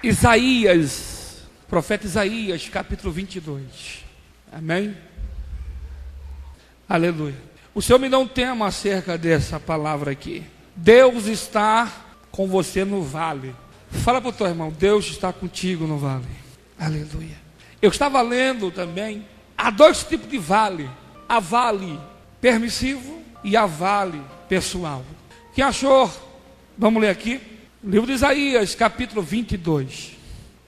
Isaías, profeta Isaías, capítulo 22. Amém? Aleluia. O Senhor me dá um tema acerca dessa palavra aqui. Deus está com você no vale. Fala para o teu irmão, Deus está contigo no vale. Aleluia. Eu estava lendo também, há dois tipos de vale. Há vale permissivo e há vale pessoal. Quem achou? Vamos ler aqui. Livro de Isaías, capítulo 22.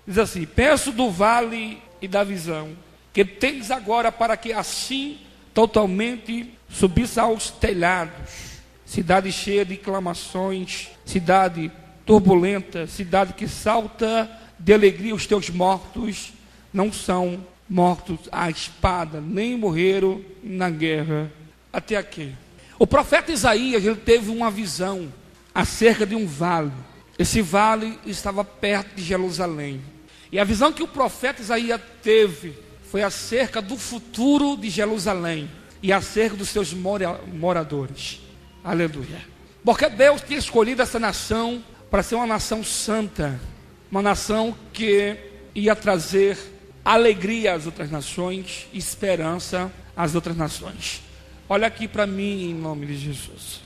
Diz assim: penso do vale e da visão que tens agora, para que assim totalmente subisse aos telhados. Cidade cheia de clamações, cidade turbulenta, cidade que salta de alegria. Os teus mortos não são mortos à espada, nem morreram na guerra. Até aqui. O profeta Isaías, ele teve uma visão acerca de um vale. Esse vale estava perto de Jerusalém. E a visão que o profeta Isaías teve foi acerca do futuro de Jerusalém e acerca dos seus moradores. Aleluia. Porque Deus tinha escolhido essa nação para ser uma nação santa, uma nação que ia trazer alegria às outras nações, esperança às outras nações. Olha aqui para mim, em nome de Jesus.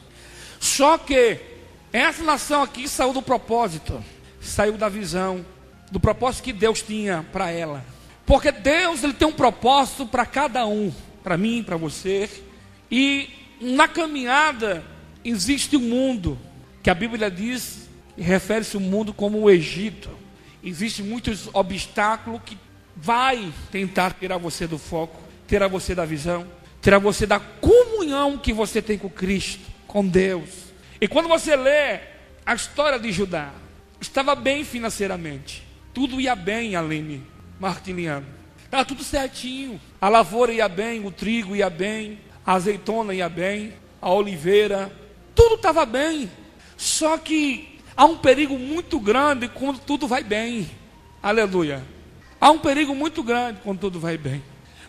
Só que essa nação aqui saiu do propósito, saiu da visão, do propósito que Deus tinha para ela. Porque Deus, ele tem um propósito para cada um, para mim, para você. E na caminhada existe um mundo, que a Bíblia diz, refere-se ao mundo como o Egito. Existem muitos obstáculos que vai tentar tirar você do foco, tirar você da visão, tirar você da comunhão que você tem com Cristo, com Deus. E quando você lê a história de Judá, estava bem financeiramente, tudo ia bem, Aline Martiniano, estava tudo certinho, a lavoura ia bem, o trigo ia bem, a azeitona ia bem, a oliveira, tudo estava bem. Só que há um perigo muito grande quando tudo vai bem. Aleluia. Há um perigo muito grande quando tudo vai bem.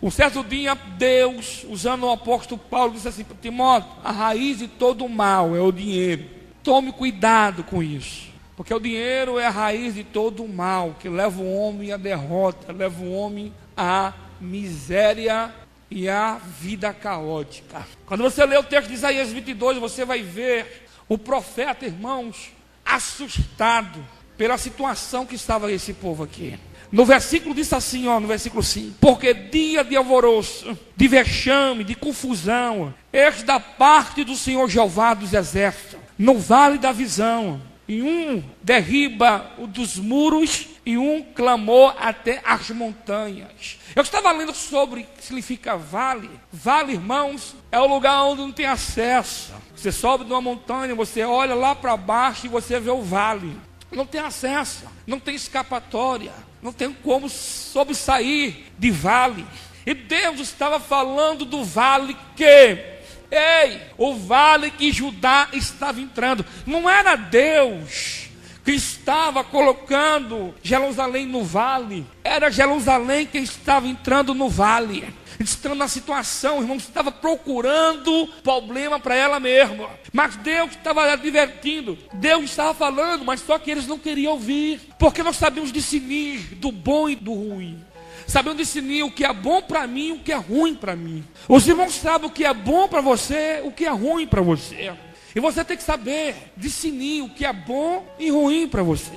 Um certo dia, Deus, usando o apóstolo Paulo, disse assim para Timóteo: a raiz de todo o mal é o dinheiro. Tome cuidado com isso, porque o dinheiro é a raiz de todo o mal, que leva o homem à derrota, leva o homem à miséria e à vida caótica. Quando você lê o texto de Isaías 22, você vai ver o profeta, irmãos, assustado pela situação que estava esse povo aqui. No versículo diz assim, no versículo 5: porque dia de alvoroço, de vexame, de confusão, este da parte do Senhor Jeová dos exércitos, no vale da visão, e um derriba o dos muros, e um clamou até as montanhas. Eu estava lendo sobre o que significa vale. Vale, irmãos, é o lugar onde não tem acesso. Você sobe de uma montanha, você olha lá para baixo e você vê o vale. Não tem acesso, não tem escapatória, não tem como sobressair de vale. E Deus estava falando do vale o vale que Judá estava entrando. Não era Deus que estava colocando Jerusalém no vale, era Jerusalém que estava entrando no vale. Estando na situação, irmãos, estava procurando problema para ela mesma. Mas Deus estava advertindo, Deus estava falando, mas só que eles não queriam ouvir. Porque nós sabemos discernir do bom e do ruim. Sabemos discernir o que é bom para mim e o que é ruim para mim. Os irmãos sabem o que é bom para você, o que é ruim para você. E você tem que saber discernir o que é bom e ruim para você.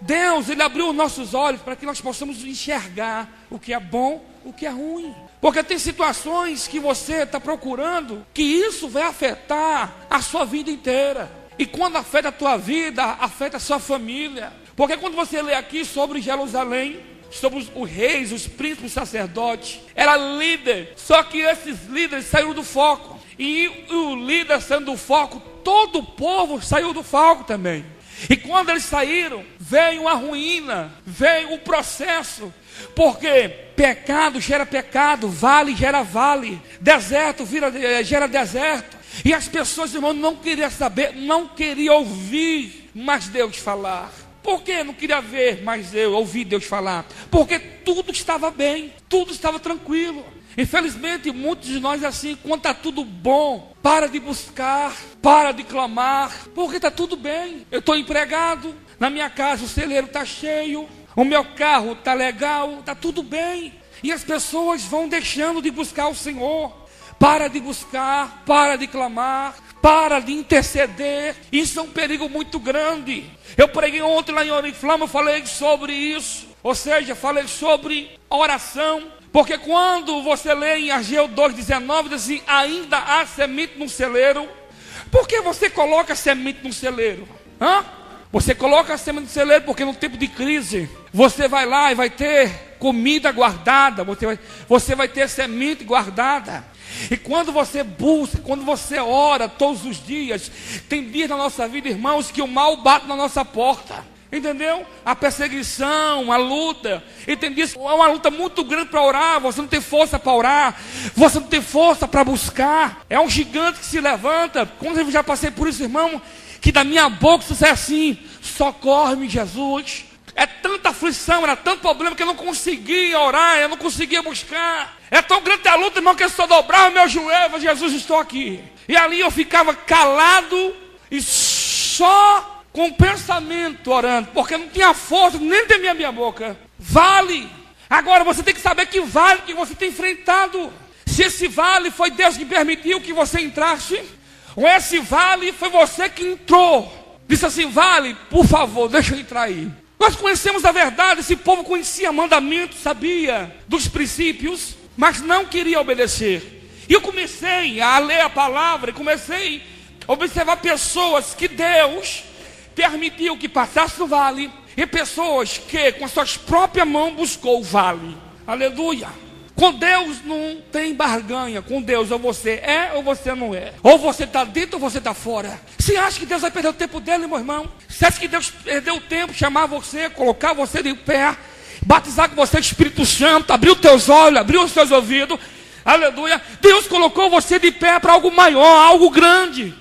Deus, ele abriu os nossos olhos para que nós possamos enxergar o que é bom, o que é ruim. Porque tem situações que você está procurando que isso vai afetar a sua vida inteira. E quando afeta a tua vida, afeta a sua família. Porque quando você lê aqui sobre Jerusalém, sobre os reis, os príncipes, os sacerdotes, era líder. Só que esses líderes saíram do foco. E o líder saindo do foco, todo o povo saiu do foco também. E quando eles saíram, veio a ruína, veio o processo. Porque pecado gera pecado, vale gera vale, deserto gera deserto. E as pessoas, irmãos, não queriam saber, não queriam ouvir mais Deus falar. Por que não queria ver mais ouvir Deus falar? Porque tudo estava bem, tudo estava tranquilo. Infelizmente, muitos de nós assim, quando está tudo bom, para de buscar, para de clamar, porque está tudo bem. Eu estou empregado, na minha casa o celeiro está cheio, o meu carro está legal, está tudo bem. E as pessoas vão deixando de buscar o Senhor. Para de buscar, para de clamar, para de interceder. Isso é um perigo muito grande. Eu preguei ontem lá em Oriflama, eu falei sobre isso. Ou seja, falei sobre oração. Porque quando você lê em Ageu 2,19, diz assim: ainda há semente no celeiro. Por que você coloca semente no celeiro? Você coloca a semente no celeiro porque no tempo de crise você vai lá e vai ter comida guardada, você vai ter semente guardada. E quando você busca, quando você ora todos os dias, tem dias na nossa vida, irmãos, que o mal bate na nossa porta. Entendeu? A perseguição, a luta. E tem dias que é uma luta muito grande para orar. Você não tem força para orar. Você não tem força para buscar. É um gigante que se levanta. Quando eu já passei por isso, irmão, que da minha boca você sai assim: socorre-me, Jesus. É tanta aflição, era tanto problema que eu não conseguia orar, eu não conseguia buscar. É tão grande a luta, irmão, que eu só dobrava meu joelho: Jesus, estou aqui. E ali eu ficava calado e só com o pensamento orando, porque não tinha força nem de minha boca. Vale. Agora você tem que saber que vale que você tem enfrentado. Se esse vale foi Deus que permitiu que você entrasse, ou esse vale foi você que entrou. Disse assim: vale, por favor, deixa eu entrar aí. Nós conhecemos a verdade. Esse povo conhecia mandamentos, sabia dos princípios, mas não queria obedecer. E eu comecei a ler a palavra e comecei a observar pessoas que Deus permitiu que passasse no vale, e pessoas que com suas próprias mãos buscou o vale. Aleluia. Com Deus não tem barganha. Com Deus ou você é ou você não é. Ou você está dentro ou você está fora. Você acha que Deus vai perder o tempo dele, meu irmão? Você acha que Deus perdeu o tempo, chamar você, colocar você de pé, batizar com você o Espírito Santo, abrir os teus olhos, abrir os teus ouvidos? Aleluia. Deus colocou você de pé para algo maior, algo grande.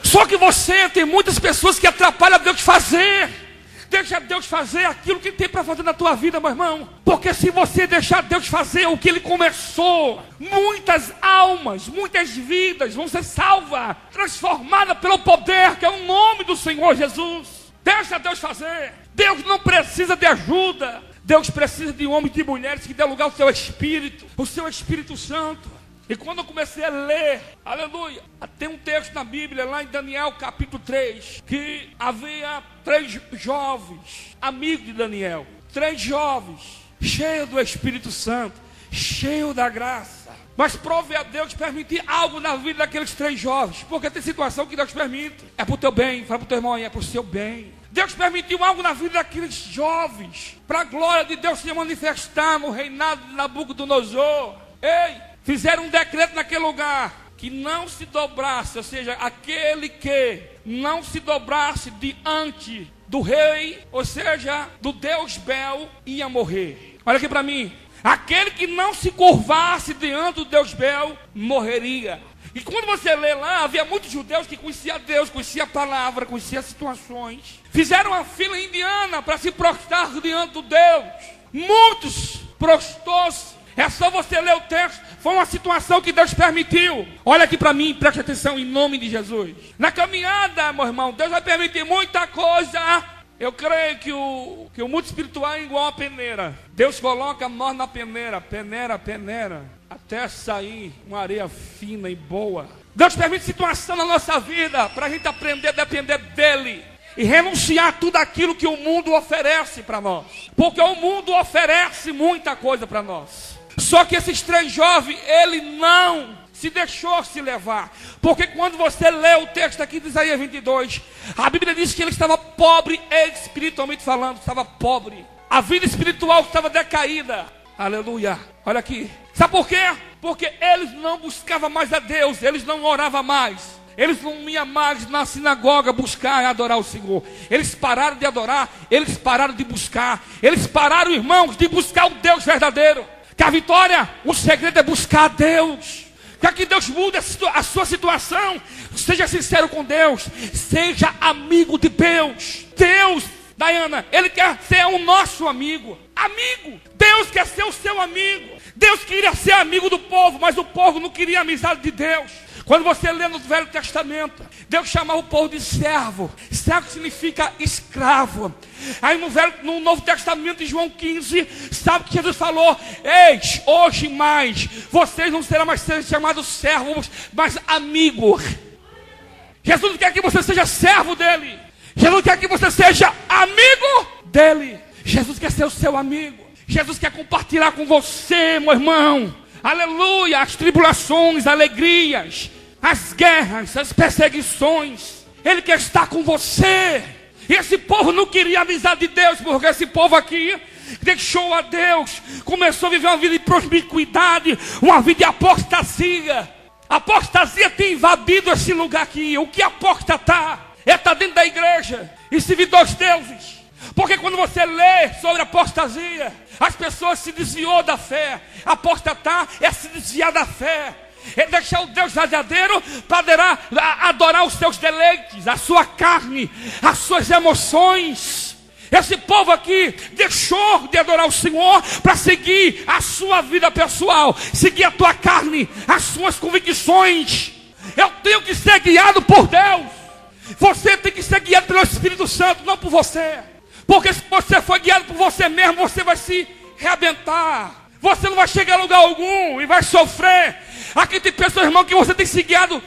Só que você tem muitas pessoas que atrapalham Deus de fazer. Deixa Deus fazer aquilo que tem para fazer na tua vida, meu irmão. Porque se você deixar Deus fazer o que Ele começou, muitas almas, muitas vidas vão ser salvas, transformadas pelo poder que é o nome do Senhor Jesus. Deixa Deus fazer. Deus não precisa de ajuda. Deus precisa de homens e de mulheres que dê lugar ao seu Espírito, o seu Espírito Santo. E quando eu comecei a ler, aleluia, tem um texto na Bíblia, lá em Daniel capítulo 3, que havia 3 jovens, amigos de Daniel, 3 jovens, cheios do Espírito Santo, cheios da graça. Mas prove a Deus permitir algo na vida daqueles 3 jovens, porque tem situação que Deus permite, é para o teu bem. Fala para o teu irmão aí: é para o seu bem. Deus permitiu algo na vida daqueles jovens, para a glória de Deus se manifestar no reinado de Nabucodonosor. Ei! Fizeram um decreto naquele lugar, que não se dobrasse, ou seja, aquele que não se dobrasse diante do rei, ou seja, do Deus Bel, ia morrer. Olha aqui para mim: aquele que não se curvasse diante do Deus Bel, morreria. E quando você lê lá, havia muitos judeus que conheciam Deus, conheciam a palavra, conheciam as situações. Fizeram uma fila indiana para se prostrar diante do Deus. Muitos prostrou-se. É só você ler o texto. Foi uma situação que Deus permitiu. Olha aqui para mim, preste atenção em nome de Jesus. Na caminhada, meu irmão, Deus vai permitir muita coisa. Eu creio que o mundo espiritual é igual a peneira. Deus coloca nós na peneira, peneira, até sair uma areia fina e boa. Deus permite situação na nossa vida para a gente aprender a depender dEle e renunciar a tudo aquilo que o mundo oferece para nós. Porque o mundo oferece muita coisa para nós. Só que esses 3 jovens, ele não se deixou se levar. Porque quando você lê o texto aqui de Isaías 22, a Bíblia diz que ele estava pobre, espiritualmente falando, estava pobre. A vida espiritual estava decaída. Aleluia. Olha aqui. Sabe por quê? Porque eles não buscavam mais a Deus, eles não oravam mais. Eles não iam mais na sinagoga buscar e adorar o Senhor. Eles pararam de adorar, eles pararam de buscar. Eles pararam, irmãos, de buscar o Deus verdadeiro. Que a vitória, o segredo é buscar a Deus. Quer que Deus mude a sua situação? Seja sincero com Deus. Seja amigo de Deus. Deus, Diana, Ele quer ser o nosso amigo. Amigo. Deus quer ser o seu amigo. Deus queria ser amigo do povo, mas o povo não queria a amizade de Deus. Quando você lê no Velho Testamento, Deus chamava o povo de servo. Servo significa escravo. Aí no Novo Testamento, em João 15, sabe que Jesus falou: eis, hoje mais, vocês não serão mais chamados servos, mas amigos. Jesus não quer que você seja servo dele. Jesus quer que você seja amigo dele. Jesus quer ser o seu amigo. Jesus quer compartilhar com você, meu irmão. Aleluia, as tribulações, alegrias, as guerras, as perseguições. Ele quer estar com você. E esse povo não queria a amizade de Deus, porque esse povo aqui deixou a Deus, começou a viver uma vida de promiscuidade, uma vida de apostasia. A apostasia tem invadido esse lugar aqui. O que apostatar é estar dentro da igreja e servir dois deuses. Porque quando você lê sobre apostasia, as pessoas se desviou da fé. Apostatar é se desviar da fé. É deixar o Deus verdadeiro para adorar os seus deleites, a sua carne, as suas emoções. Esse povo aqui deixou de adorar o Senhor para seguir a sua vida pessoal, seguir a tua carne, as suas convicções. Eu tenho que ser guiado por Deus. Você tem que ser guiado pelo Espírito Santo, não por você. Porque se você for guiado por você mesmo, você vai se rebentar. Você não vai chegar a lugar algum e vai sofrer. Aqui tem pessoas, irmão, que você tem seguido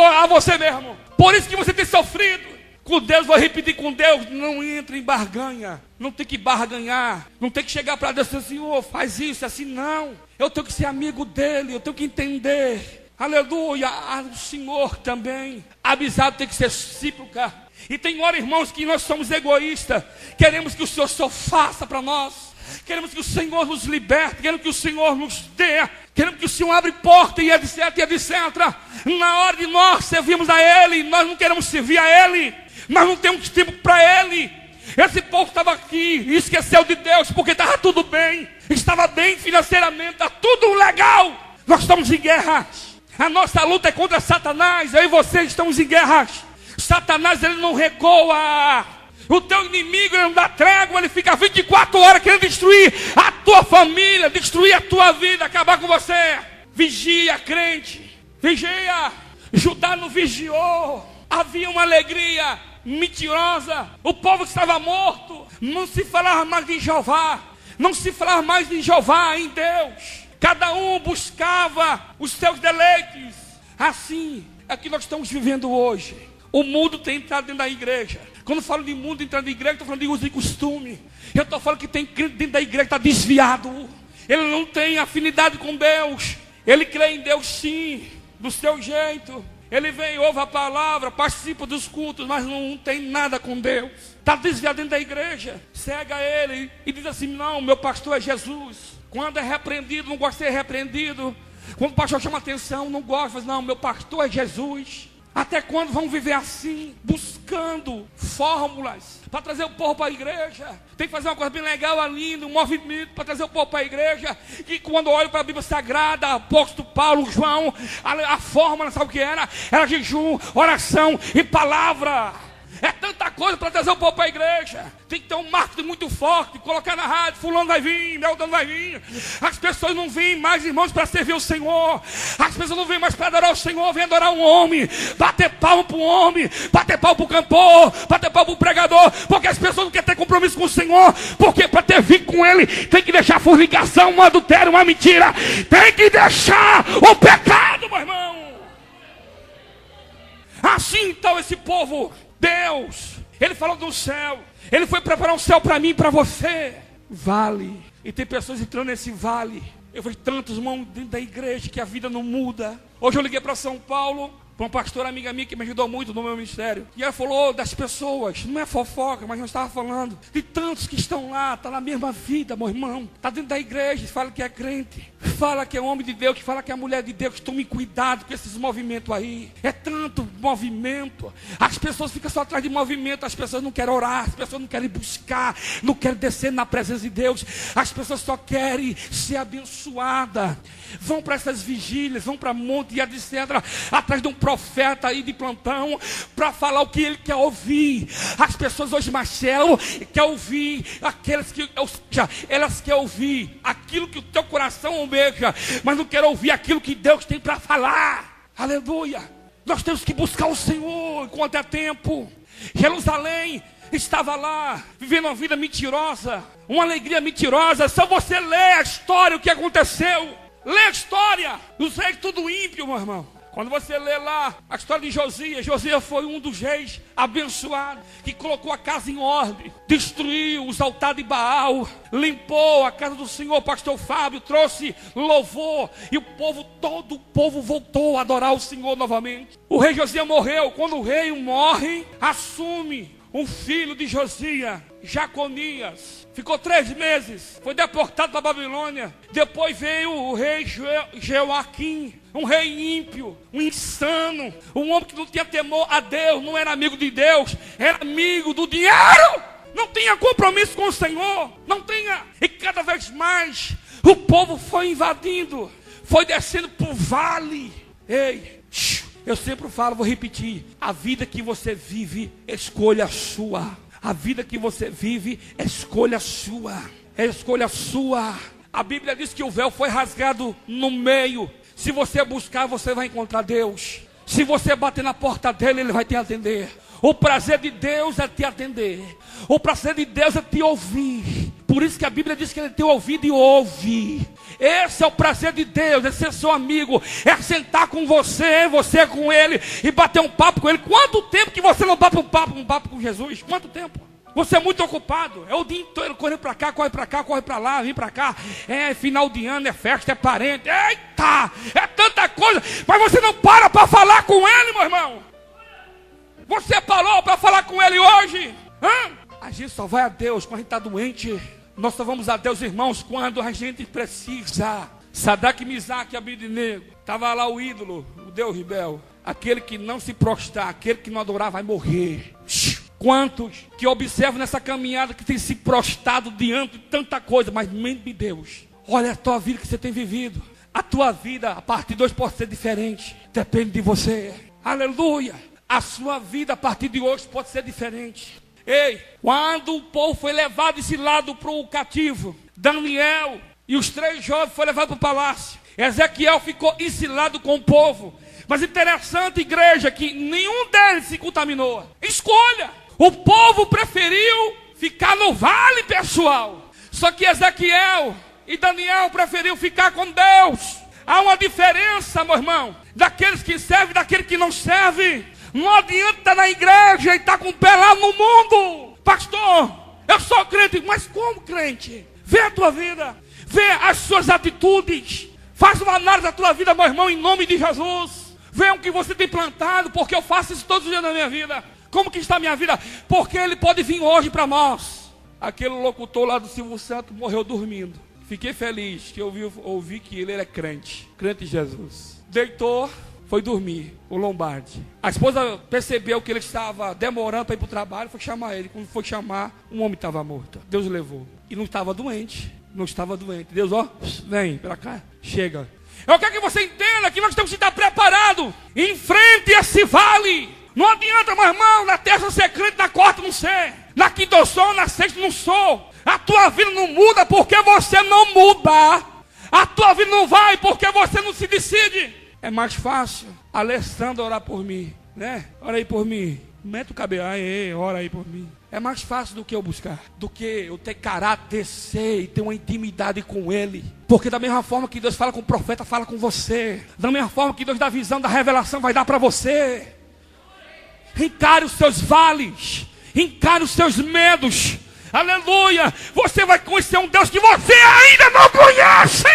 a você mesmo. Por isso que você tem sofrido. Com Deus, vou repetir com Deus, não entre em barganha. Não tem que barganhar. Não tem que chegar para Deus e dizer: Senhor, faz isso, assim não. Eu tenho que ser amigo dele, eu tenho que entender. Aleluia, o Senhor também. A amizade tem que ser recíproca. E tem hora, irmãos, que nós somos egoístas. Queremos que o Senhor só faça para nós. Queremos que o Senhor nos liberte. Queremos que o Senhor nos dê. Queremos que o Senhor abra porta e etc, e etc. Na hora de nós servirmos a Ele, nós não queremos servir a Ele. Nós não temos tempo para Ele. Esse povo estava aqui e esqueceu de Deus, porque estava tudo bem. Estava bem financeiramente, está tudo legal. Nós estamos em guerra. A nossa luta é contra Satanás. Eu e você estamos em guerra. Satanás, ele não recua. O teu inimigo, ele não dá trégua. Ele fica 24 horas querendo destruir a tua família, destruir a tua vida, acabar com você. Vigia, crente. Vigia. Judá não vigiou. Havia uma alegria mentirosa. O povo que estava morto. Não se falava mais de Jeová. Não se falava mais de Jeová, em Deus. Cada um buscava os seus deleites. Assim é que nós estamos vivendo hoje. O mundo tem entrado dentro da igreja. Quando eu falo de mundo entrando na igreja, estou falando de uso e costume. Eu estou falando que tem crente dentro da igreja que está desviado. Ele não tem afinidade com Deus. Ele crê em Deus sim, do seu jeito. Ele vem, ouve a palavra, participa dos cultos, mas não tem nada com Deus. Está desviado dentro da igreja. Segue a ele e diz assim: não, meu pastor é Jesus. Quando é repreendido, não gosta de ser repreendido. Quando o pastor chama atenção, não gosta. Não, meu pastor é Jesus. Até quando vão viver assim, buscando fórmulas para trazer o povo para a igreja? Tem que fazer uma coisa bem legal ali, um movimento para trazer o povo para a igreja. E quando eu olho para a Bíblia Sagrada, apóstolo Paulo, João, a fórmula, sabe o que era? Era jejum, oração e palavra. É tanta coisa para trazer o povo para a igreja. Tem que ter um marketing muito forte, colocar na rádio: fulano vai vir, Beltrano vai vir. As pessoas não vêm mais, irmãos, para servir o Senhor. As pessoas não vêm mais para adorar o Senhor, vêm adorar um homem, bater palmo para um homem, bater palmo para o cantor, bater palmo para o pregador. Porque as pessoas não querem ter compromisso com o Senhor. Porque para ter vínculo com Ele, tem que deixar a fornicação, um adultério, uma mentira. Tem que deixar o pecado, meu irmão. Assim então esse povo, Deus, Ele falou do céu. Ele foi preparar um céu para mim e para você. Vale. E tem pessoas entrando nesse vale. Eu vejo tantos irmãos dentro da igreja que a vida não muda. Hoje eu liguei para São Paulo, para uma pastora amiga minha que me ajudou muito no meu ministério. E ela falou das pessoas, não é fofoca, mas nós estávamos falando de tantos que estão lá, está na mesma vida, meu irmão. Está dentro da igreja, fala que é crente, fala que é homem de Deus, que fala que é mulher de Deus. Tome cuidado com esses movimentos aí. É tanto movimento. As pessoas ficam só atrás de movimento. As pessoas não querem orar, as pessoas não querem buscar, não querem descer na presença de Deus. As pessoas só querem ser abençoadas. Vão para essas vigílias, vão para monte e etc. Atrás de um profeta aí de plantão, para falar o que ele quer ouvir. As pessoas hoje, Marcelo, querem ouvir aqueles que, ou seja, elas querem ouvir aquilo que o teu coração almeja, mas não querem ouvir aquilo que Deus tem para falar. Aleluia. Nós temos que buscar o Senhor enquanto é tempo. Jerusalém estava lá, vivendo uma vida mentirosa, uma alegria mentirosa. Só você lê a história, o que aconteceu. Lê a história. Os reis tudo ímpio, meu irmão. Quando você lê lá a história de Josias, Josias foi um dos reis abençoados, que colocou a casa em ordem, destruiu os altares de Baal, limpou a casa do Senhor. Pastor Fábio trouxe louvor, e todo o povo voltou a adorar o Senhor novamente. O rei Josias morreu. Quando o rei morre, assume um filho de Josias, Jaconias. Ficou 3 meses, foi deportado para a Babilônia. Depois veio o rei Joaquim, um rei ímpio, um insano, um homem que não tinha temor a Deus, não era amigo de Deus, era amigo do dinheiro, não tinha compromisso com o Senhor, não tinha. E cada vez mais o povo foi invadindo, foi descendo para o vale. Ei, eu sempre falo, vou repetir: a vida que você vive, escolha sua. A vida que você vive, escolha sua. É escolha sua. A Bíblia diz que o véu foi rasgado no meio. Se você buscar, você vai encontrar Deus. Se você bater na porta dele, ele vai te atender. O prazer de Deus é te atender. O prazer de Deus é te ouvir. Por isso que a Bíblia diz que ele tem ouvido e ouve. Esse é o prazer de Deus, é ser seu amigo, é sentar com você, você com ele, e bater um papo com ele. Quanto tempo que você não bate um papo com Jesus? Quanto tempo? Você é muito ocupado, é o dia inteiro correndo para cá, corre para lá, vem para cá. É final de ano, é festa, é parente, eita, é tanta coisa. Mas você não para falar com ele, meu irmão. Você parou para falar com ele hoje? A gente só vai a Deus quando a gente está doente. Nós só vamos a Deus, irmãos, quando a gente precisa. Sadraque, Misaque e Abednego. Estava lá o ídolo, o Deus rebelde. Aquele que não se prostrar, aquele que não adorar vai morrer. Quantos que observam nessa caminhada que tem se prostrado diante de tanta coisa, mas mente de Deus. Olha a tua vida que você tem vivido. A tua vida, a partir de hoje, pode ser diferente. Depende de você. Aleluia. A sua vida, a partir de hoje, pode ser diferente. Ei, quando o povo foi levado esse lado para o cativo, Daniel e os 3 jovens foram levados para o palácio. Ezequiel ficou ensilado com o povo. Mas interessante, igreja, que nenhum deles se contaminou. Escolha. O povo preferiu ficar no vale, pessoal. Só que Ezequiel e Daniel preferiram ficar com Deus. Há uma diferença, meu irmão, daqueles que servem e daqueles que não servem. Não adianta estar na igreja e estar com o pé lá no mundo. Pastor, eu sou crente. Mas como crente? Vê a tua vida, vê as suas atitudes. Faz uma análise da tua vida, meu irmão, em nome de Jesus. Vê o que você tem plantado, porque eu faço isso todos os dias na minha vida. Como que está a minha vida? Porque ele pode vir hoje para nós. Aquele locutor lá do Silvio Santos morreu dormindo. Fiquei feliz que eu ouvi que ele era crente. Crente em Jesus. Deitou, foi dormir, o Lombardi. A esposa percebeu que ele estava demorando para ir para o trabalho, foi chamar ele. Quando foi chamar, um homem estava morto. Deus o levou. E não estava doente. Não estava doente. Deus, vem para cá, chega. Eu quero que você entenda que nós temos que estar preparados. Enfrente esse vale. Não adianta, meu irmão, na terça ser crente, na quarta não ser. Na quinta eu sou, na sexta não sou. A tua vida não muda porque você não muda. A tua vida não vai porque você não se decide. É mais fácil Alessandro orar por mim, né? Ora aí por mim. Mete o cabelo, ora aí por mim. É mais fácil do que eu buscar, do que eu ter caráter, descer e ter uma intimidade com ele. Porque da mesma forma que Deus fala com o profeta, fala com você. Da mesma forma que Deus dá a visão da revelação, vai dar para você. Encare os seus vales, encare os seus medos. Aleluia. Você vai conhecer um Deus que você ainda não conhece.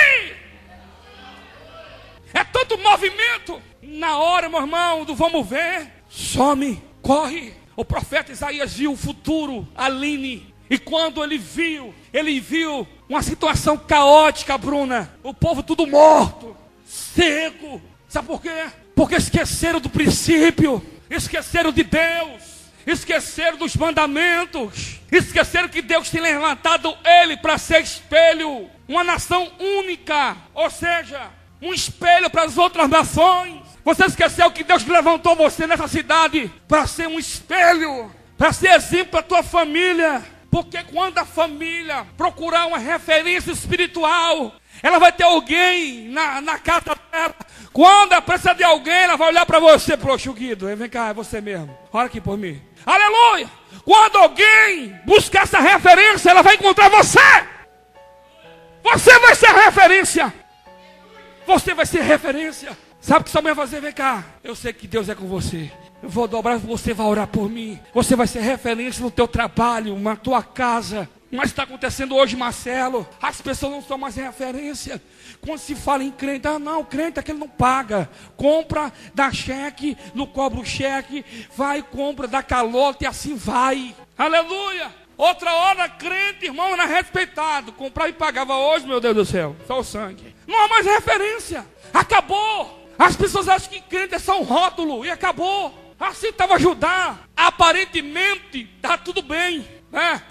É tanto movimento. Na hora, meu irmão, do vamos ver, some, corre. O profeta Isaías viu o futuro, Aline. E quando ele viu uma situação caótica, Bruna. O povo tudo morto, seco. Sabe por quê? Porque esqueceram do princípio, esqueceram de Deus, esqueceram dos mandamentos, esqueceram que Deus tem levantado ele para ser espelho, uma nação única, ou seja, um espelho para as outras nações. Você esqueceu que Deus levantou você nessa cidade para ser um espelho, para ser exemplo para a tua família. Porque quando a família procurar uma referência espiritual, ela vai ter alguém na casa dela. Quando ela precisa de alguém, ela vai olhar para você, poxa, Guido, vem cá, é você mesmo. Olha aqui por mim. Aleluia! Quando alguém buscar essa referência, ela vai encontrar você. Você vai ser referência. Você vai ser referência. Sabe o que sua mãe vai fazer? Vem cá, eu sei que Deus é com você. Eu vou dobrar, você vai orar por mim. Você vai ser referência no teu trabalho, na tua casa. Mas está acontecendo hoje, Marcelo. As pessoas não são mais referência. Quando se fala em crente, não, crente é que ele não paga. Compra, dá cheque, não cobra o cheque. Vai, compra, dá calote e assim vai. Aleluia. Outra hora, crente, irmão, era respeitado. Comprava e pagava hoje, meu Deus do céu. Só o sangue. Não há mais referência. Acabou. As pessoas acham que crente é só um rótulo. E acabou. Assim estava Judá. Aparentemente, está tudo bem.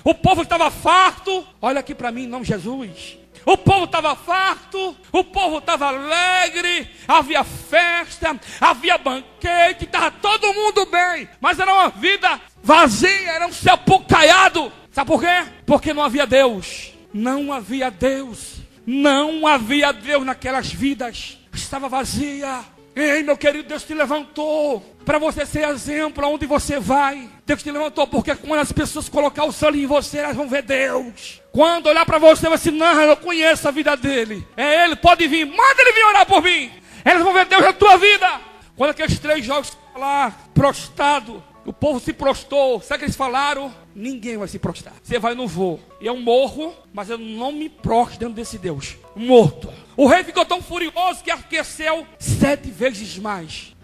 O povo estava farto. Olha aqui para mim, em nome de Jesus. O povo estava farto. O povo estava alegre. Havia festa. Havia banquete. Estava todo mundo bem. Mas era uma vida vazia. Era um céu caiado. Sabe por quê? Porque não havia Deus. Não havia Deus. Não havia Deus naquelas vidas. Estava vazia. Ei, meu querido, Deus te levantou para você ser exemplo aonde você vai. Deus te levantou porque quando as pessoas colocar o sangue em você, elas vão ver Deus. Quando olhar para você, vai assim, não, eu conheço a vida dele. É ele, pode vir, manda ele vir orar por mim. Elas vão ver Deus na tua vida. Quando aqueles 3 jovens lá, prostrado, o povo se prostrou. Sabe o que eles falaram? Ninguém vai se prostrar. Você vai, não vou. Eu morro, mas eu não me prostro diante desse Deus. Morto. O rei ficou tão furioso que aqueceu 7 vezes mais.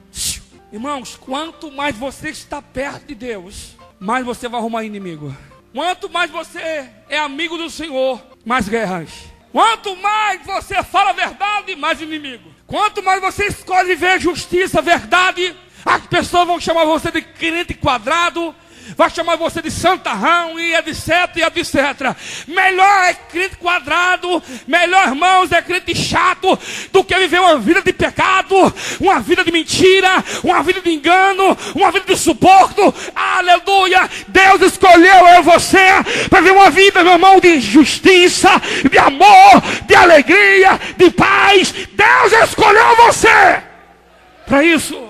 Irmãos, quanto mais você está perto de Deus, mais você vai arrumar inimigo. Quanto mais você é amigo do Senhor, mais guerras. Quanto mais você fala a verdade, mais inimigo. Quanto mais você escolhe ver justiça, verdade, as pessoas vão chamar você de crente quadrado, vai chamar você de santarrão e etc, e etc. Melhor é crente quadrado, melhor, irmãos, é crente chato do que viver uma vida de pecado, uma vida de mentira, uma vida de engano, uma vida de suporte. Aleluia! Deus escolheu eu e você para viver uma vida, meu irmão, de justiça, de amor, de alegria, de paz. Deus escolheu você para isso.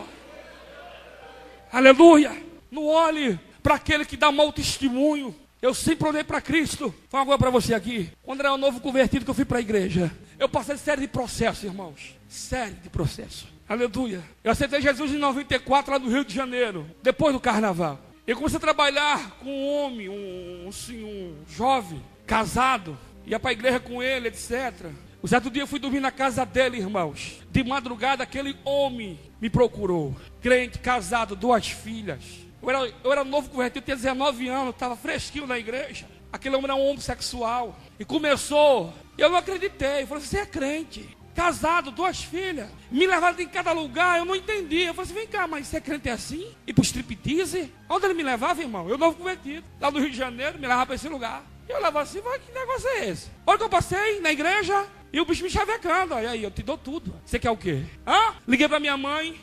Aleluia! Não olhe para aquele que dá mau testemunho. Eu sempre olhei para Cristo. Fala agora para você aqui. Quando era um novo convertido que eu fui para a igreja, eu passei série de processos, irmãos. Série de processos. Aleluia. Eu aceitei Jesus em 94 lá no Rio de Janeiro, depois do carnaval. Eu comecei a trabalhar com um homem, um jovem, casado. Ia para a igreja com ele, etc. Um certo dia eu fui dormir na casa dele, irmãos. De madrugada aquele homem me procurou. Crente, casado, 2 filhas. Eu era novo convertido, eu tinha 19 anos, estava fresquinho na igreja. Aquele homem era um homossexual. E começou, eu não acreditei. Eu falei, você é crente, casado, 2 filhas. Me levaram em cada lugar, eu não entendi. Eu falei assim, vem cá, mas você é crente assim? E pro striptease? Onde ele me levava, irmão? Eu novo convertido, lá no Rio de Janeiro, me levava para esse lugar. E eu levava assim, que negócio é esse? Olha que eu passei na igreja e o bicho me chavecando. Aí, eu te dou tudo. Você quer o quê? Liguei para minha mãe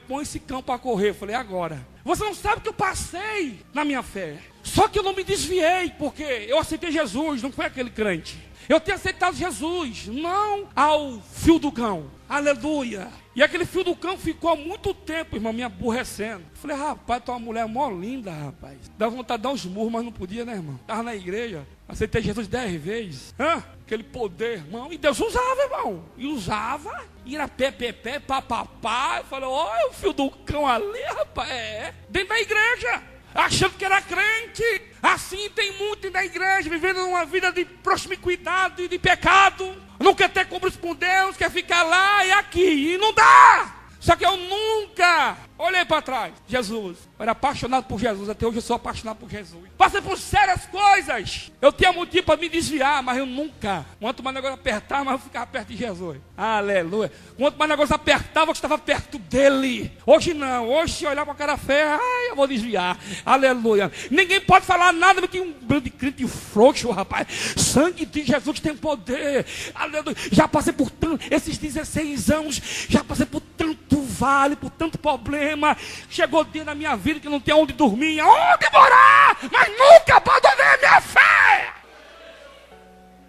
põe esse cão para correr. Eu falei, agora. Você não sabe que eu passei na minha fé. Só que eu não me desviei, porque eu aceitei Jesus, não foi aquele crente. Eu tinha aceitado Jesus, não ao fio do cão. Aleluia. E aquele fio do cão ficou há muito tempo, irmão, me aborrecendo. Eu falei, rapaz, tu é uma mulher mó linda, rapaz. Dá vontade de dar uns murros, mas não podia, né, irmão? Estava na igreja, aceitei Jesus 10 vezes. Aquele poder, irmão. E Deus usava, irmão. E usava. E era pé, papapá. Eu falei, olha o fio do cão ali, rapaz. Dentro da igreja. Achando que era crente. Assim tem muito da igreja, vivendo uma vida de promiscuidade, de pecado. Não quer ter compromisso com Deus, quer ficar lá e aqui. E não dá. Só que eu nunca olhei para trás. Jesus, eu era apaixonado por Jesus. Até hoje eu sou apaixonado por Jesus. Passei por sérias coisas. Eu tinha motivo para me desviar, mas eu nunca. Quanto mais o negócio apertava, mais eu ficava perto de Jesus. Aleluia. Quanto mais o negócio apertava, eu estava perto dele. Hoje não. Hoje se olhar para a cara feia, eu vou desviar. Aleluia. Ninguém pode falar nada do que um grande crente frouxo, rapaz. Sangue de Jesus tem poder. Aleluia. Já passei por esses 16 anos. Já passei por tanto vale, por tanto problema. Chegou dia na minha vida que não tem onde dormir, onde morar, mas nunca abandonei a minha fé.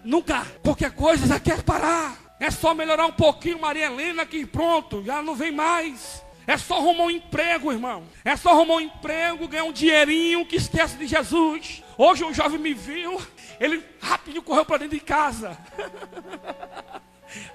Nunca. Qualquer coisa já quer parar. É só melhorar um pouquinho, Maria Helena, que pronto, já não vem mais. É só arrumar um emprego, irmão. É só arrumar um emprego, ganhar um dinheirinho, que esquece de Jesus. Hoje um jovem me viu, ele rapidinho correu para dentro de casa.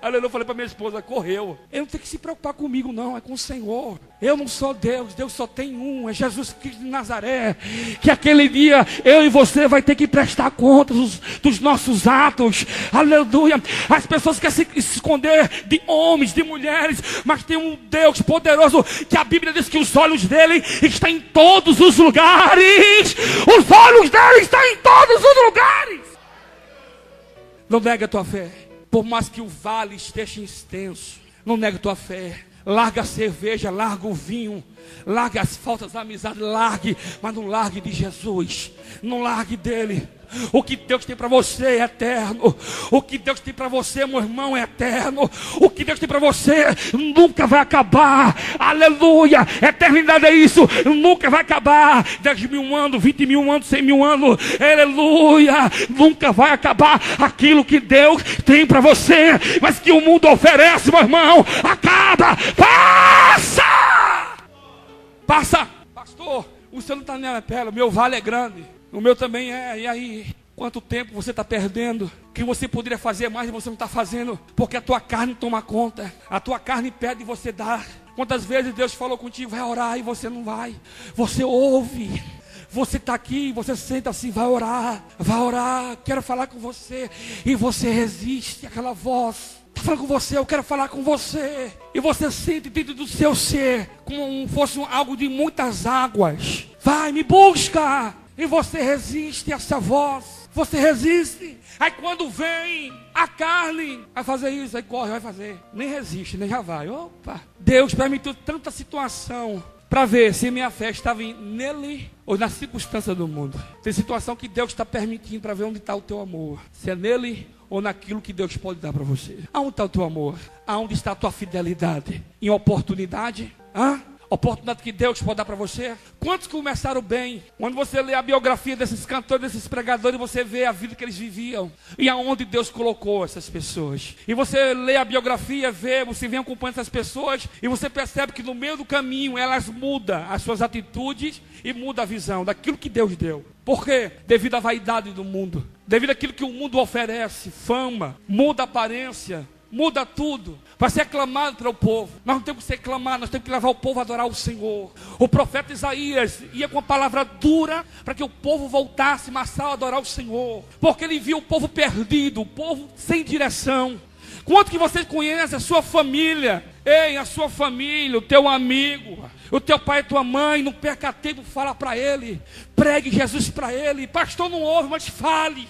Aleluia, eu falei para minha esposa, correu. Ele não tem que se preocupar comigo não, é com o Senhor. Eu não sou Deus, Deus só tem um, é Jesus Cristo de Nazaré. Que aquele dia eu e você vai ter que prestar contas dos nossos atos. Aleluia. As pessoas querem se esconder de homens, de mulheres, mas tem um Deus poderoso que a Bíblia diz que os olhos dele estão em todos os lugares. Os olhos dele estão em todos os lugares. Não nega a tua fé. Por mais que o vale esteja extenso, não nega a tua fé. Larga a cerveja, larga o vinho, larga as faltas da amizade, largue, mas não largue de Jesus, não largue dele. O que Deus tem para você é eterno. O que Deus tem para você, meu irmão, é eterno. O que Deus tem para você nunca vai acabar. Aleluia, eternidade é isso, nunca vai acabar. 10 mil anos, 20 mil anos, 100 mil anos, aleluia, nunca vai acabar aquilo que Deus tem para você. Mas que o mundo oferece, meu irmão, acaba, passa. Pastor, o senhor não está nem na pele, o meu vale é grande. O meu também é, e aí? Quanto tempo você está perdendo? Que você poderia fazer mais e você não está fazendo? Porque a tua carne toma conta. A tua carne pede e você dá. Quantas vezes Deus falou contigo, vai orar e você não vai? Você ouve. Você está aqui, você senta assim, vai orar, quero falar com você. E você resiste àquela voz. Está falando com você, eu quero falar com você. E você sente dentro do seu ser, como fosse algo de muitas águas. Vai, me busca. E você resiste a essa voz. Você resiste. Aí quando vem a carne, vai fazer isso, aí corre, vai fazer. Nem resiste, nem já vai. Opa! Deus permitiu tanta situação para ver se minha fé estava nele ou na circunstância do mundo. Tem situação que Deus está permitindo para ver onde está o teu amor. Se é nele ou naquilo que Deus pode dar para você. Aonde está o teu amor? Aonde está a tua fidelidade? Em oportunidade? Oportunidade que Deus pode dar para você. Quantos começaram bem? Quando você lê a biografia desses cantores, desses pregadores, você vê a vida que eles viviam e aonde Deus colocou essas pessoas. E você lê a biografia, você vem acompanhando essas pessoas e você percebe que no meio do caminho elas mudam as suas atitudes e muda a visão daquilo que Deus deu. Por quê? Devido à vaidade do mundo, devido àquilo que o mundo oferece, fama, muda a aparência, muda tudo, vai ser aclamado para o povo. Nós não temos que ser aclamados, nós temos que levar o povo a adorar o Senhor. O profeta Isaías ia com a palavra dura para que o povo voltasse, Massal, a adorar o Senhor, porque ele viu o povo perdido, o povo sem direção. Quanto que você conhece a sua família? Ei, a sua família, o teu amigo, o teu pai e tua mãe, não perca tempo, fala para ele, pregue Jesus para ele. Pastor, não ouve, mas fale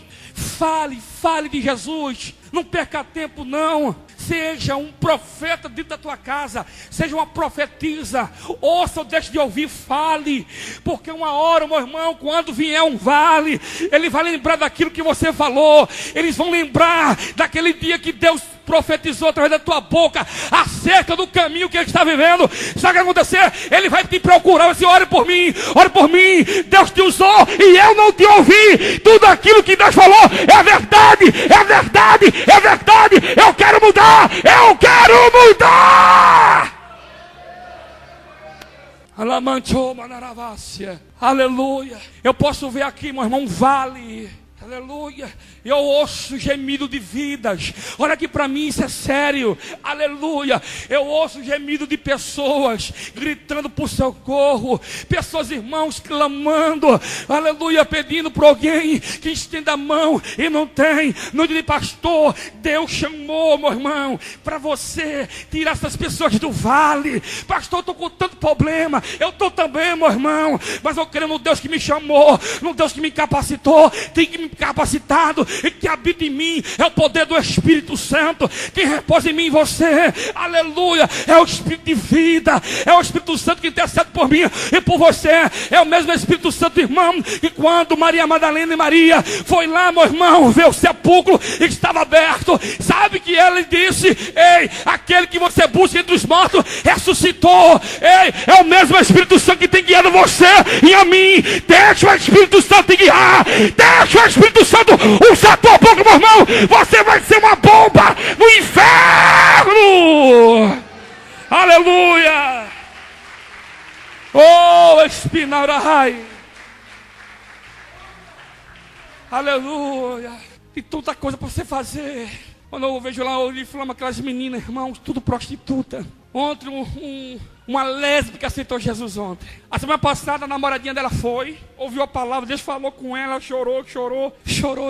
de Jesus. Não perca tempo não. Seja um profeta dentro da tua casa, seja uma profetisa, ouça ou deixe de ouvir, fale, porque uma hora, meu irmão, quando vier um vale, ele vai lembrar daquilo que você falou, eles vão lembrar daquele dia que Deus profetizou através da tua boca, acerca do caminho que ele está vivendo. Sabe o que vai acontecer? Ele vai te procurar, vai dizer, ore por mim, Deus te usou e eu não te ouvi, tudo aquilo que Deus falou é verdade, eu quero mudar, aleluia. Eu posso ver aqui, meu irmão, um vale, aleluia. Eu ouço gemido de vidas. Olha aqui para mim, isso é sério. Aleluia. Eu ouço gemido de pessoas gritando por socorro. Pessoas, irmãos, clamando. Aleluia, pedindo por alguém que estenda a mão e não tem. Não diz, pastor, Deus chamou, meu irmão, para você tirar essas pessoas do vale. Pastor, estou com tanto problema. Eu estou também, meu irmão. Mas eu creio no Deus que me chamou, no Deus que me capacitou, capacitado e que habita em mim é o poder do Espírito Santo. Quem repousa em mim e você, aleluia, é o Espírito de vida, é o Espírito Santo que intercede por mim e por você. É o mesmo Espírito Santo, irmão, que quando Maria Madalena e Maria foi lá, meu irmão, ver o sepulcro e estava aberto, sabe que ele disse: ei, aquele que você busca entre os mortos ressuscitou. Ei, é o mesmo Espírito Santo que tem guiado você e a mim. Deixa o Espírito Santo te guiar, deixa o Espírito Santo usar a tua boca, meu irmão. Você vai ser uma bomba no inferno. Aleluia. Oh, Espinarai. Aleluia. Tem tanta coisa para você fazer. Quando eu vejo lá o Flama, aquelas meninas, irmãos, tudo prostituta. Ontem uma lésbica aceitou Jesus ontem. A semana passada a namoradinha dela foi, ouviu a palavra, Deus falou com ela, chorou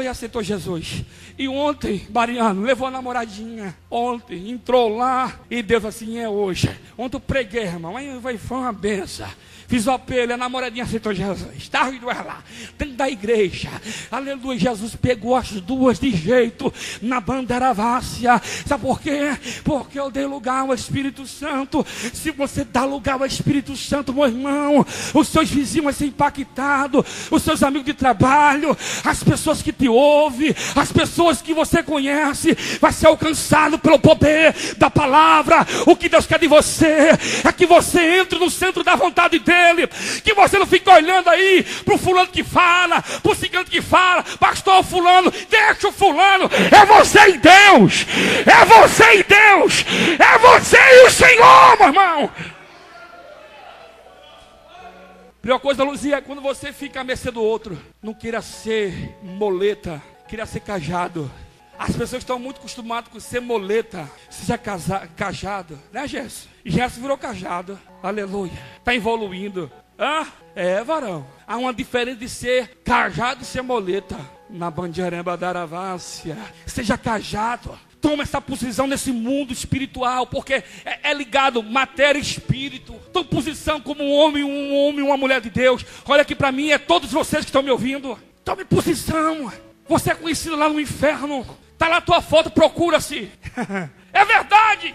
e aceitou Jesus. E ontem, Mariano, levou a namoradinha. Ontem, entrou lá e Deus assim, é hoje. Ontem eu preguei, irmão, aí foi uma benção. Fiz o apelo, a namoradinha aceitou Jesus. Estava indo lá, dentro da igreja. Aleluia, Jesus pegou as duas de jeito na bandeiravassia. Sabe por quê? Porque eu dei lugar ao Espírito Santo. Se você dá lugar ao Espírito Santo, meu irmão, os seus vizinhos vão ser impactados, os seus amigos de trabalho, as pessoas que te ouvem, as pessoas que você conhece, vai ser alcançado pelo poder da palavra. O que Deus quer de você é que você entre no centro da vontade dele. Que você não fique olhando aí para o fulano que fala, para o cigano que fala, pastor fulano, deixa o fulano. É você e Deus, é você e Deus, é você e o Senhor, meu irmão. A pior coisa, Luzia, é quando você fica à mercê do outro. Não queira ser moleta, queira ser cajado. As pessoas estão muito acostumadas com ser moleta, seja cajado, né, Gerson? Gerson virou cajado, aleluia, está evoluindo. Varão, há uma diferença de ser cajado e ser moleta. Na banjareba da Aravácia, seja cajado. Toma essa posição nesse mundo espiritual, porque é ligado matéria e espírito. Toma posição como um homem e uma mulher de Deus. Olha aqui para mim, é todos vocês que estão me ouvindo. Tome posição. Você é conhecido lá no inferno. Está lá a tua foto, procura-se. É verdade.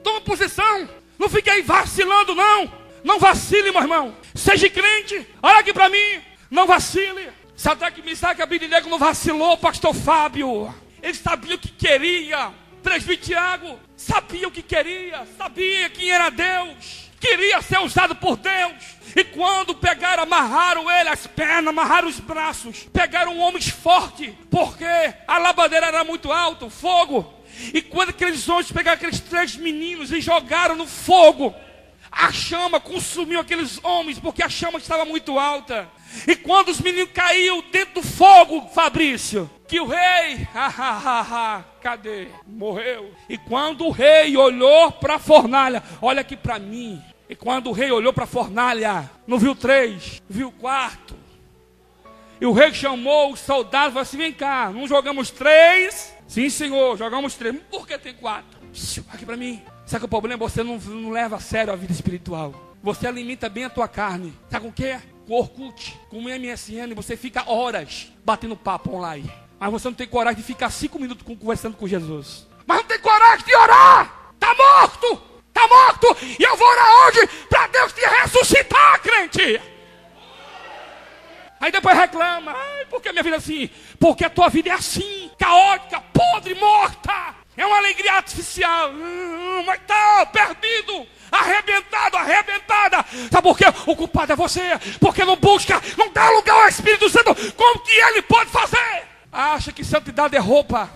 Toma posição. Não fique aí vacilando, não. Não vacile, meu irmão. Seja crente. Olha aqui para mim. Não vacile. Sadraque, Misaque e Abednego não vacilou, pastor Fábio. Ele sabia o que queria. Presbítero Tiago sabia o que queria. Sabia quem era Deus. Queria ser usado por Deus. E quando pegaram, amarraram ele as pernas, amarraram os braços, pegaram homens fortes, porque a labadeira era muito alta, o fogo. E quando aqueles homens pegaram aqueles 3 meninos e jogaram no fogo, a chama consumiu aqueles homens, porque a chama estava muito alta. E quando os meninos caíram dentro do fogo, Fabrício, que o rei, cadê? Morreu. E quando o rei olhou para a fornalha, olha aqui para mim. E quando o rei olhou para a fornalha, não viu 3, viu 4. E o rei chamou os soldados e falou assim: vem cá, não jogamos 3? Sim, senhor, jogamos 3. Por que tem 4? Aqui para mim. Sabe que o problema é você não leva a sério a vida espiritual. Você alimenta bem a tua carne. Sabe com o quê? Com Orkut, com o MSN. Você fica horas batendo papo online. Mas você não tem coragem de ficar 5 minutos conversando com Jesus. Mas não tem coragem de orar. Está morto. Está morto, e eu vou orar hoje para Deus te ressuscitar, crente. Aí depois reclama: por que minha vida é assim? Porque a tua vida é assim, caótica, podre, morta. É uma alegria artificial. Mas está perdido, arrebentada. Sabe por quê? O culpado é você, porque não busca, não dá lugar ao Espírito Santo. Como que ele pode fazer? Acha que santidade é roupa?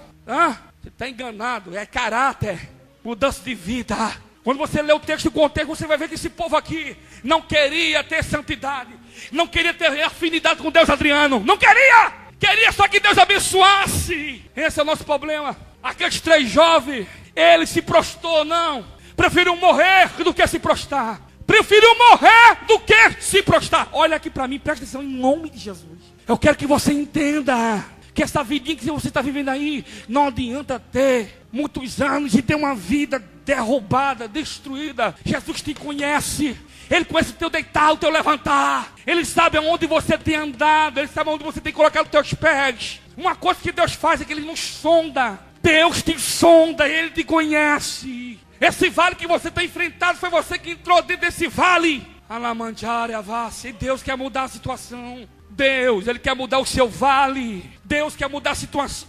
Você está enganado, é caráter, mudança de vida. Quando você lê o texto com o contexto, você vai ver que esse povo aqui não queria ter santidade, não queria ter afinidade com Deus, Adriano, não queria só que Deus abençoasse. Esse é o nosso problema. Aqueles 3 jovens, ele se prostrou, não, preferiu morrer do que se prostrar. Preferiu morrer do que se prostrar. Olha aqui para mim, presta atenção em nome de Jesus. Eu quero que você entenda que essa vidinha que você está vivendo aí, não adianta ter muitos anos e ter uma vida derrubada, destruída. Jesus te conhece. Ele conhece o teu deitar, o teu levantar. Ele sabe aonde você tem andado. Ele sabe aonde você tem colocado os teus pés. Uma coisa que Deus faz é que Ele nos sonda. Deus te sonda, Ele te conhece. Esse vale que você está enfrentado, foi você que entrou dentro desse vale. E Deus quer mudar a situação. Deus, Ele quer mudar o seu vale. Deus quer mudar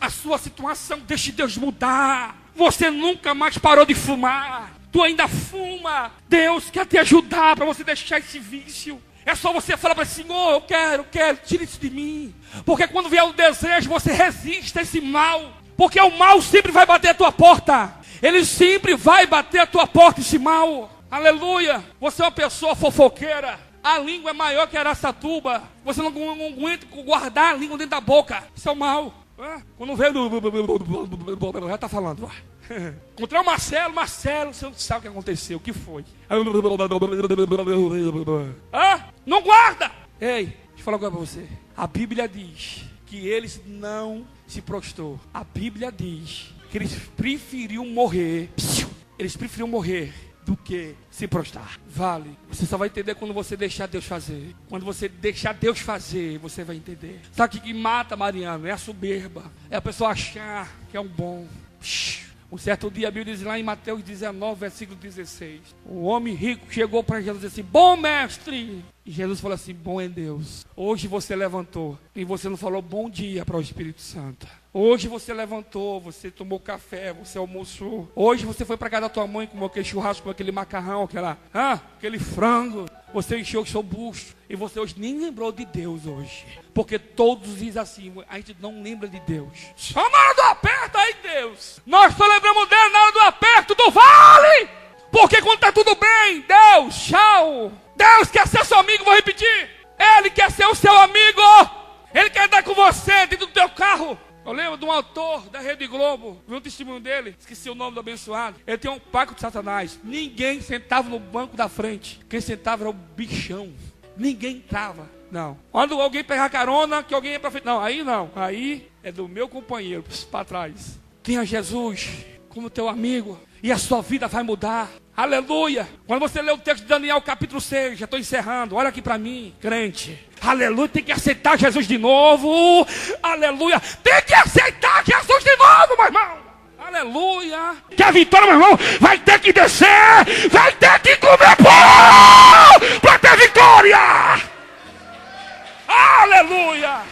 a sua situação. Deixe Deus mudar. Você nunca mais parou de fumar. Tu ainda fuma. Deus quer te ajudar para você deixar esse vício. É só você falar para o Senhor, eu quero, tira isso de mim. Porque quando vier o desejo, você resiste a esse mal. Porque o mal sempre vai bater a tua porta. Ele sempre vai bater a tua porta, esse mal. Aleluia. Você é uma pessoa fofoqueira. A língua é maior que a Araçatuba. Você não aguenta guardar a língua dentro da boca. Isso é o mal. Quando vê, já está falando. Encontrei o Marcelo, você não sabe o que aconteceu, o que foi? Não guarda! Ei, deixa eu falar uma coisa para você. A Bíblia diz que eles não se prostrou. A Bíblia diz que eles preferiam morrer. Eles preferiam morrer do que se prostrar. Vale. Você só vai entender quando você deixar Deus fazer. Quando você deixar Deus fazer, você vai entender. Sabe o que mata, Mariano? É a soberba. É a pessoa achar que é um bom. Um certo dia a Bíblia diz lá em Mateus 19, versículo 16. O homem rico chegou para Jesus e disse assim: bom mestre. E Jesus falou assim: bom é Deus. Hoje você levantou e você não falou bom dia para o Espírito Santo. Hoje você levantou, você tomou café, você almoçou. Hoje você foi para casa da tua mãe, comeu aquele churrasco, com aquele macarrão, aquele frango. Você encheu o seu bucho. E você hoje nem lembrou de Deus hoje. Porque todos dizem assim, a gente não lembra de Deus. Só na hora do aperto aí, Deus. Nós só lembramos dele na hora do aperto do vale. Porque quando está tudo bem, Deus, tchau. Deus quer ser seu amigo, vou repetir. Ele quer ser o seu amigo. Ele quer andar com você dentro do teu carro. Eu lembro de um autor da Rede Globo, vi um testemunho dele, esqueci o nome do abençoado. Ele tem um pacto de Satanás. Ninguém sentava no banco da frente. Quem sentava era o bichão. Ninguém entrava. Não. Quando alguém pegar carona, que alguém ia para frente. Não, aí não. Aí é do meu companheiro, para trás. Tenha Jesus como teu amigo e a sua vida vai mudar. Aleluia. Quando você lê o texto de Daniel capítulo 6, já estou encerrando, olha aqui para mim, crente. Aleluia, tem que aceitar Jesus de novo. Aleluia, tem que aceitar Jesus de novo, meu irmão. Aleluia. Que a vitória, meu irmão, vai ter que descer. Vai ter que comer pão para ter vitória. Aleluia.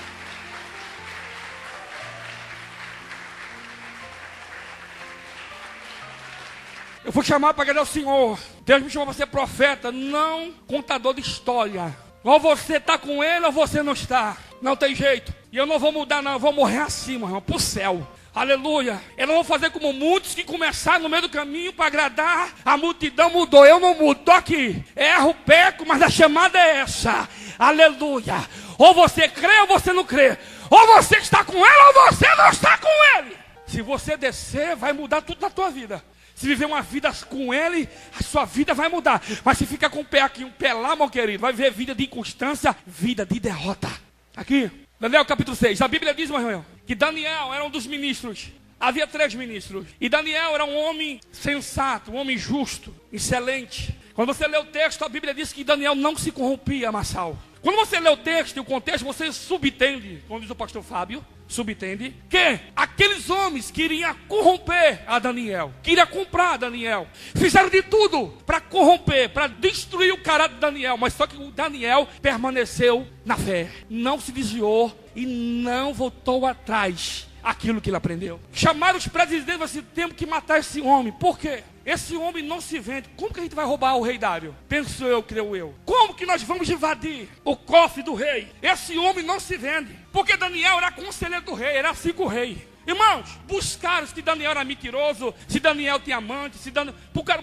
Eu fui chamado para agradar o Senhor. Deus me chamou para ser profeta, não contador de história. Ou você está com Ele ou você não está. Não tem jeito. E eu não vou mudar não, eu vou morrer assim, meu irmão, para o céu. Aleluia. Eu não vou fazer como muitos que começaram no meio do caminho para agradar. A multidão mudou, eu não mudo. Estou aqui. Erro, peco, mas a chamada é essa. Aleluia. Ou você crê ou você não crê. Ou você está com Ele ou você não está com Ele. Se você descer, vai mudar tudo na tua vida. Se viver uma vida com Ele, a sua vida vai mudar. Mas se ficar com um pé aqui, um pé lá, meu querido, vai viver vida de inconstância, vida de derrota. Aqui, Daniel capítulo 6. A Bíblia diz, meu irmão, que Daniel era um dos ministros. Havia 3 ministros. E Daniel era um homem sensato, um homem justo, excelente. Quando você lê o texto, a Bíblia diz que Daniel não se corrompia, Marçal. Quando você lê o texto e o contexto, você subentende, como diz o pastor Fábio, subentende que aqueles homens queriam corromper a Daniel, queriam comprar Daniel, fizeram de tudo para corromper, para destruir o caráter de Daniel, mas só que o Daniel permaneceu na fé, não se desviou e não voltou atrás aquilo que ele aprendeu. Chamaram os presidentes e assim, temos que matar esse homem. Por quê? Esse homem não se vende. Como que a gente vai roubar o rei Dário? Penso eu, creio eu. Como que nós vamos invadir o cofre do rei? Esse homem não se vende. Porque Daniel era conselheiro do rei, era assim com o rei. Irmãos, buscaram se Daniel era mentiroso, se Daniel tinha amante,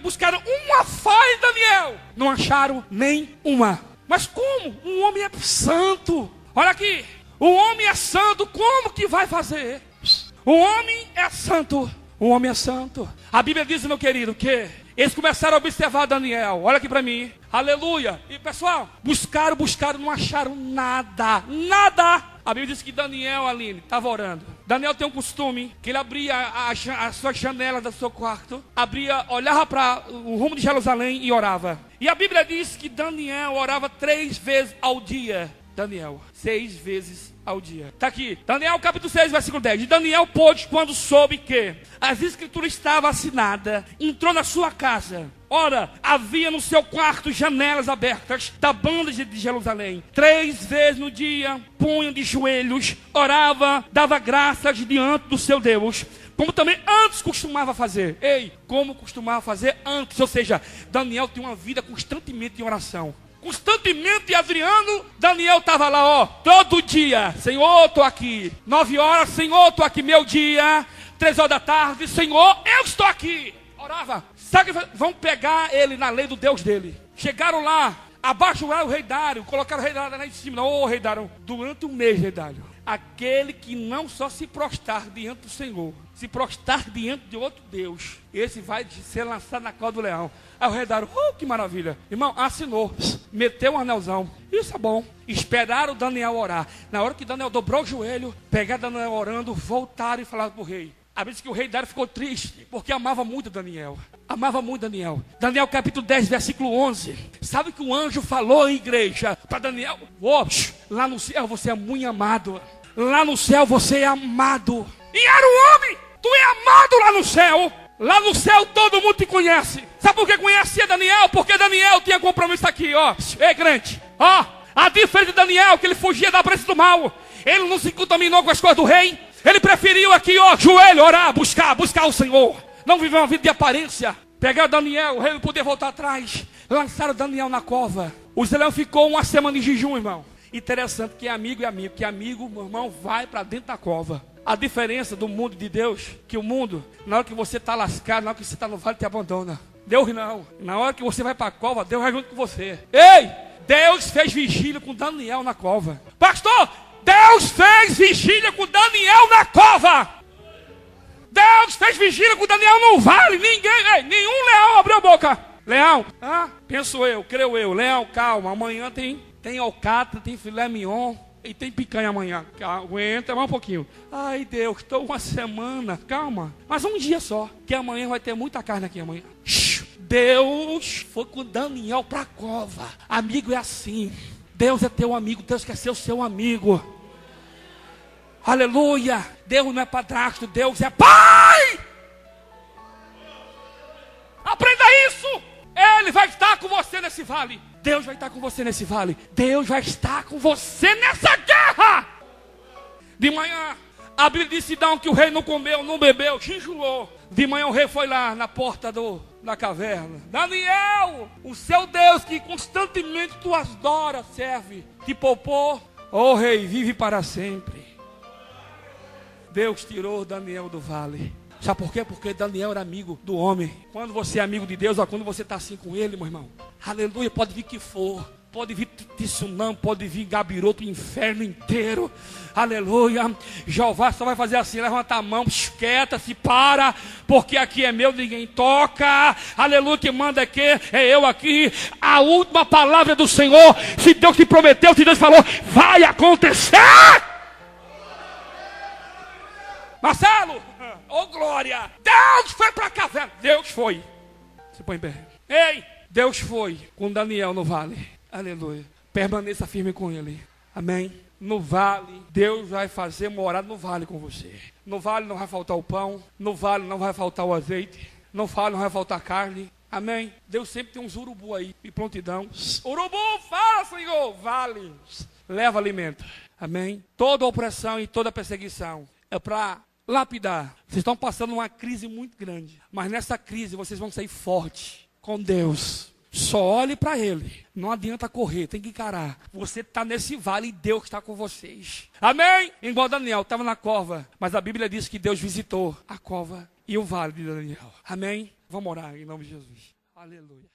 buscaram uma falha em Daniel. Não acharam nem uma. Mas como? Um homem é santo. Olha aqui. O homem é santo, como que vai fazer? O homem é santo. O homem é santo. A Bíblia diz, meu querido, que eles começaram a observar Daniel. Olha aqui para mim. Aleluia. E pessoal, buscaram, não acharam nada. Nada. A Bíblia diz que Daniel, Aline, estava orando. Daniel tem um costume que ele abria a sua janela do seu quarto, olhava para o rumo de Jerusalém e orava. E a Bíblia diz que Daniel orava 3 vezes ao dia. Daniel, 6 vezes ao dia. Está aqui, Daniel capítulo 6, versículo 10. E Daniel pôde, quando soube que as escrituras estavam assinadas, entrou na sua casa. Ora, havia no seu quarto janelas abertas da banda de Jerusalém. 3 vezes no dia, punha de joelhos, orava, dava graças diante do seu Deus, como também antes costumava fazer. Como costumava fazer antes. Ou seja, Daniel tinha uma vida constantemente em oração. Constantemente, Adriano, Daniel estava lá, todo dia. Senhor, estou aqui. 9 horas, Senhor, estou aqui. Meio dia, 3 horas da tarde, Senhor, eu estou aqui. Orava. Sabe, vão pegar ele na lei do Deus dele. Chegaram lá, abaixaram o rei Dário, colocaram o rei Dário lá em cima. Rei Dário, durante um mês, rei Dário, aquele que não só se prostrar diante do Senhor, se prostrar diante de outro Deus, esse vai ser lançado na cova do leão. Aí o rei Dário, que maravilha. Irmão, assinou, meteu um anelzão. Isso é bom. Esperaram Daniel orar. Na hora que Daniel dobrou o joelho, pegaram Daniel orando, voltaram e falaram para o rei. A Bíblia diz que o rei Dário ficou triste, porque amava muito Daniel. Amava muito Daniel. Daniel capítulo 10, versículo 11. Sabe que o anjo falou, igreja, para Daniel? Lá no céu você é muito amado. Lá no céu você é amado. E era um homem. Tu é amado lá no céu. Lá no céu todo mundo te conhece. Sabe por que conhecia Daniel? Porque Daniel tinha compromisso aqui, Ei, crente. A diferença de Daniel, que ele fugia da presença do mal. Ele não se contaminou com as coisas do rei. Ele preferiu aqui, joelho, orar, buscar o Senhor. Não viver uma vida de aparência. Pegaram Daniel, o rei não podia voltar atrás. Lançaram Daniel na cova. O Israel ficou 1 semana de jejum, irmão. Interessante que amigo é amigo. Que amigo, meu irmão, vai para dentro da cova. A diferença do mundo de Deus, que o mundo, na hora que você está lascado, na hora que você está no vale, te abandona. Deus não. Na hora que você vai para a cova, Deus vai junto com você. Deus fez vigília com Daniel na cova. Pastor, Deus fez vigília com Daniel na cova. Deus fez vigília com Daniel no vale. Nenhum leão abriu a boca. Leão, penso eu, creio eu. Leão, calma, amanhã tem alcatra, tem filé mignon e tem picanha amanhã. Aguenta mais um pouquinho. Ai Deus, estou 1 semana, calma. Mas um dia só, que amanhã vai ter muita carne aqui amanhã. Deus foi com Daniel para a cova. Amigo é assim. Deus é teu amigo, Deus quer ser o seu amigo. Aleluia. Deus não é padrasto, Deus é pai. Aprenda isso. Ele vai estar com você nesse vale. Deus vai estar com você nesse vale. Deus vai estar com você nessa guerra. De manhã, a Bíblia disse que o rei não comeu, não bebeu, jejuou. De manhã o rei foi lá na porta da caverna. Daniel, o seu Deus que constantemente tu adora, serve, te poupou. Rei, vive para sempre. Deus tirou Daniel do vale. Sabe por quê? Porque Daniel era amigo do homem. Quando você é amigo de Deus, quando você está assim com ele, meu irmão, aleluia, pode vir que for. Pode vir tsunami, pode vir gabiroto, o inferno inteiro. Aleluia. Jeová só vai fazer assim, levanta a mão, quieta, se para, porque aqui é meu, ninguém toca. Aleluia, que manda aqui, é eu aqui. A última palavra do Senhor, se Deus te prometeu, se Deus falou, vai acontecer. Marcelo, glória. Deus foi para a caverna. Deus foi. Se põe em pé. Deus foi com Daniel no vale. Aleluia. Permaneça firme com ele. Amém. No vale, Deus vai fazer morada no vale com você. No vale não vai faltar o pão. No vale não vai faltar o azeite. No vale não vai faltar carne. Amém. Deus sempre tem uns urubu aí, de prontidão. Urubu, fala, Senhor. Vale. Leva alimento. Amém. Toda opressão e toda perseguição é para lapidar. Vocês estão passando uma crise muito grande. Mas nessa crise vocês vão sair fortes com Deus. Só olhe para Ele. Não adianta correr, tem que encarar. Você está nesse vale e Deus está com vocês. Amém? Igual Daniel, estava na cova. Mas a Bíblia diz que Deus visitou a cova e o vale de Daniel. Amém? Vamos orar em nome de Jesus. Aleluia.